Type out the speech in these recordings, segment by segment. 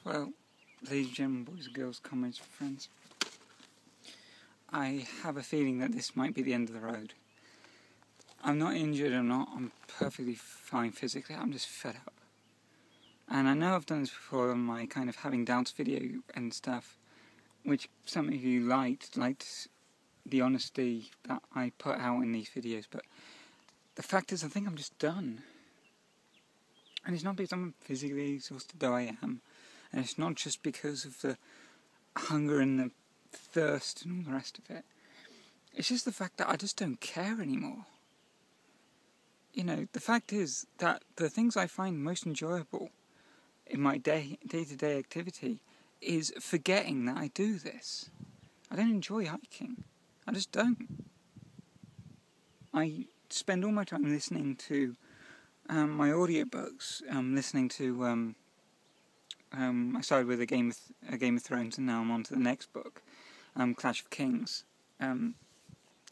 Well, ladies and gentlemen, boys and girls, comrades and friends, I have a feeling that this might be the end of the road. I'm not injured, I'm perfectly fine physically, I'm just fed up. And I know I've done this before on my kind of having doubts video and stuff, which some of you liked the honesty that I put out in these videos, but the fact is I think I'm just done. And it's not because I'm physically exhausted, though I am, and it's not just because of the hunger and the thirst and all the rest of it. It's just the fact that I just don't care anymore. You know, the fact is that the things I find most enjoyable in my day-to-day activity is forgetting that I do this. I don't enjoy hiking. I just don't. I spend all my time listening to my audiobooks, listening to, I started with a Game of Thrones and now I'm on to the next book, Clash of Kings. And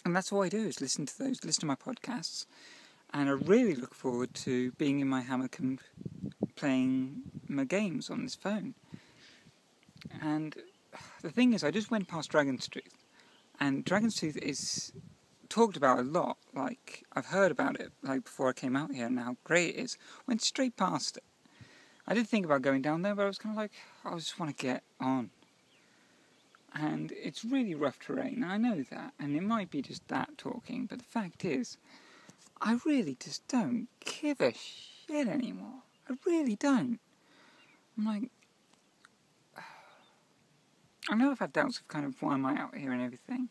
that's all I do is listen to those, listen to my podcasts. And I really look forward to being in my hammock and playing my games on this phone. And the thing is, I just went past Dragon's Tooth. And Dragon's Tooth is talked about a lot. Like, I've heard about it, like, before I came out here and how great it is. Went straight past it. I did think about going down there, but I was kind of like, I just want to get on. And it's really rough terrain, I know that. And it might be just that talking, but the fact is, I really just don't give a shit anymore. I really don't. I'm like, I know I've had doubts of kind of why am I out here and everything.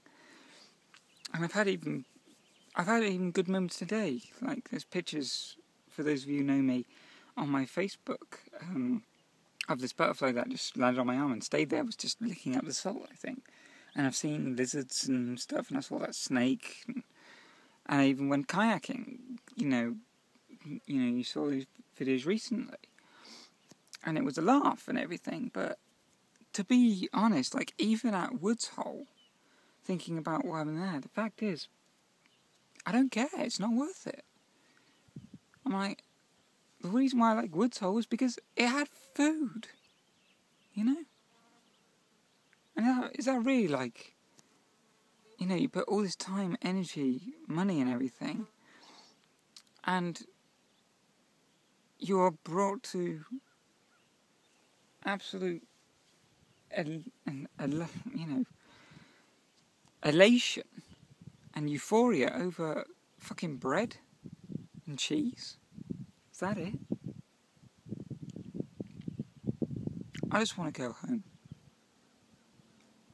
And I've had even good moments today. Like, there's pictures, for those of you who know me, on my Facebook, of this butterfly that just landed on my arm and stayed there, was just licking up the salt, I think. And I've seen lizards and stuff, and I saw that snake, and I even went kayaking, you saw these videos recently. And it was a laugh and everything, but to be honest, like, even at Woods Hole, thinking about why I'm there, the fact is, I don't care, it's not worth it. I'm like, the reason why I like Woods Hole is because it had food, you know? And is that really like, you put all this time, energy, money and everything, and you're brought to absolute, elation and euphoria over fucking bread and cheese? Is that it? I just want to go home.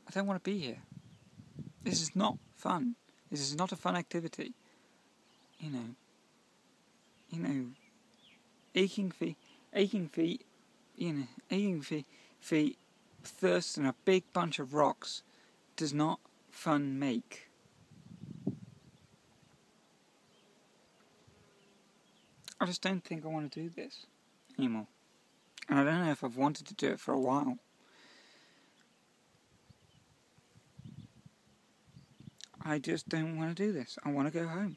I don't want to be here. This is not fun. This is not a fun activity. Aching feet, thirst and a big bunch of rocks does not fun make. I just don't think I want to do this anymore. And I don't know if I've wanted to do it for a while. I just don't want to do this. I want to go home.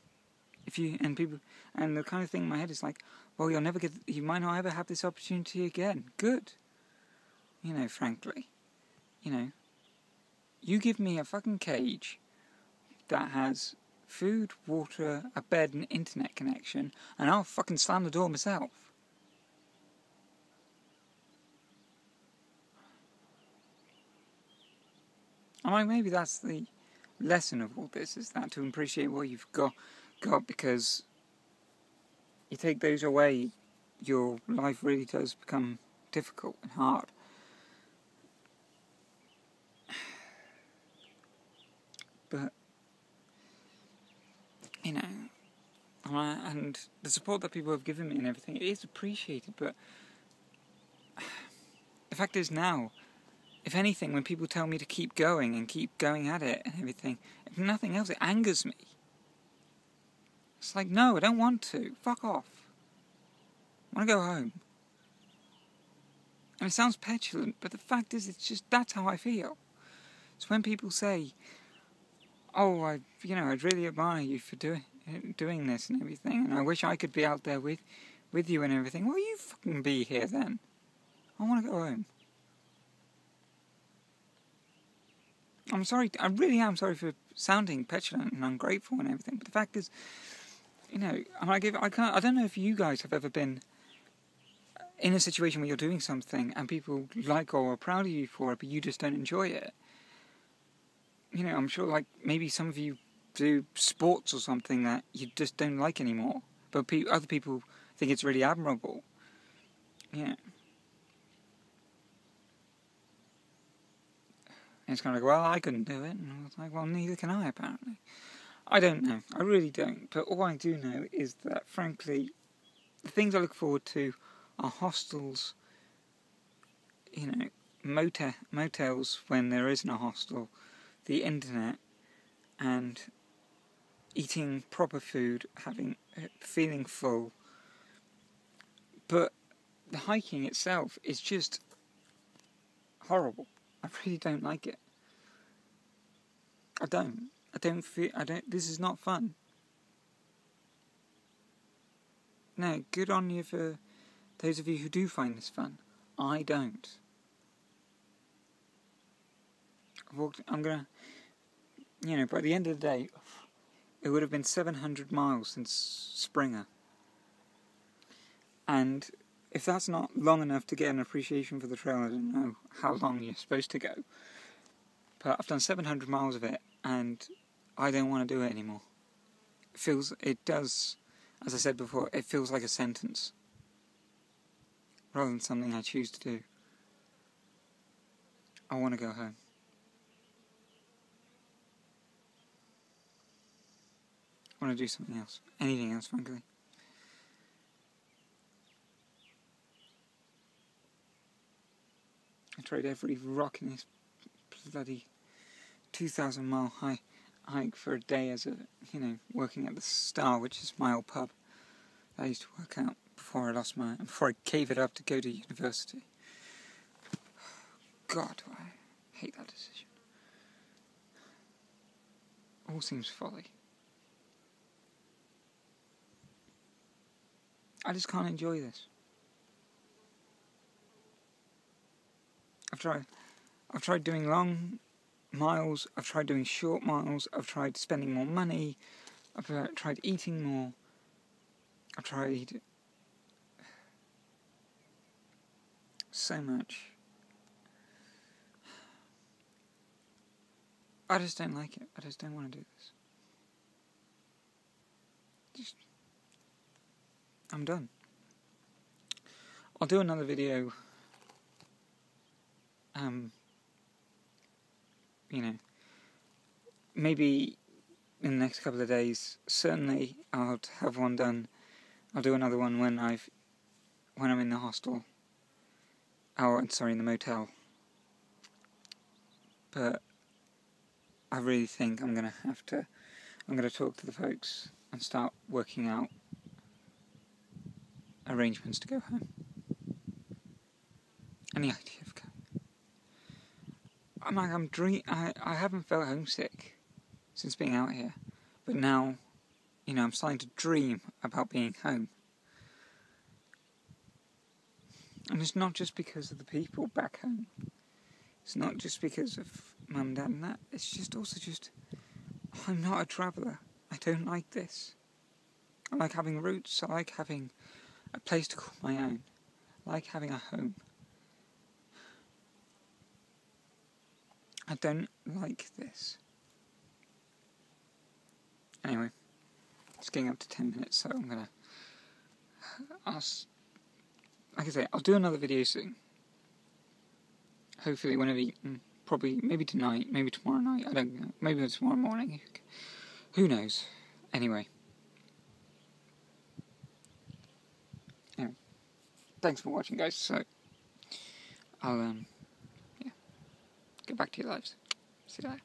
And the kind of thing in my head is like, well, you might not ever have this opportunity again. Good. Frankly. You give me a fucking cage that has food, water, a bed, and internet connection, and I'll fucking slam the door myself. I'm like, maybe that's the lesson of all this, is that to appreciate what you've got, because you take those away, your life really does become difficult and hard. But, and the support that people have given me and everything, it is appreciated, but the fact is now, if anything, when people tell me to keep going and keep going at it and everything, if nothing else, it angers me. It's like, no, I don't want to. Fuck off. I want to go home. And it sounds petulant, but the fact is, it's just, that's how I feel. It's when people say, oh, I'd really admire you for doing this and everything, and I wish I could be out there with you and everything. Well, you fucking be here then. I want to go home. I'm sorry, I really am sorry for sounding petulant and ungrateful and everything, but the fact is, you know, I don't know if you guys have ever been in a situation where you're doing something and people like or are proud of you for it, but you just don't enjoy it. You know, I'm sure, like, maybe some of you do sports or something that you just don't like anymore, but other people think it's really admirable. Yeah. And it's kind of like, well, I couldn't do it. And I was like, well, neither can I, apparently. I don't know. I really don't. But all I do know is that, frankly, the things I look forward to are hostels, you know, motels when there isn't a hostel, the internet, and eating proper food, feeling full. But the hiking itself is just horrible. I really don't like it. This is not fun. No, good on you for those of you who do find this fun. I don't. I'm gonna, you know, by the end of the day, it would have been 700 miles since Springer. And if that's not long enough to get an appreciation for the trail, I don't know how long you're supposed to go. But I've done 700 miles of it, and I don't want to do it anymore. It does, as I said before, it feels like a sentence, rather than something I choose to do. I want to go home. I want to do something else. Anything else, frankly. I tried every rock in this bloody 2,000-mile hike for a day as working at the Star, which is my old pub that I used to work out before I gave it up to go to university. God, do I hate that decision. All seems folly. I just can't enjoy this. I've tried doing long miles, I've tried doing short miles, I've tried spending more money, I've tried eating more, I've tried so much. I just don't like it. I just don't want to do this. I'm done. I'll do another video, maybe in the next couple of days. Certainly I'll have one done. I'll do another one when I'm in the hostel. In the motel. But I really think I'm going to talk to the folks and start working out arrangements to go home. Any idea of going? I haven't felt homesick since being out here, but now, I'm starting to dream about being home. And it's not just because of the people back home. It's not just because of Mum, Dad and that. It's just I'm not a traveller. I don't like this. I like having roots. I like having a place to call my own. I like having a home. I don't like this. Anyway, it's getting up to 10 minutes, so I'm going to like I say, I'll do another video soon. Hopefully whenever probably, maybe tonight, maybe tomorrow night, I don't know, maybe tomorrow morning, who knows. Anyway, thanks for watching, guys, so I'll get back to your lives. See you later.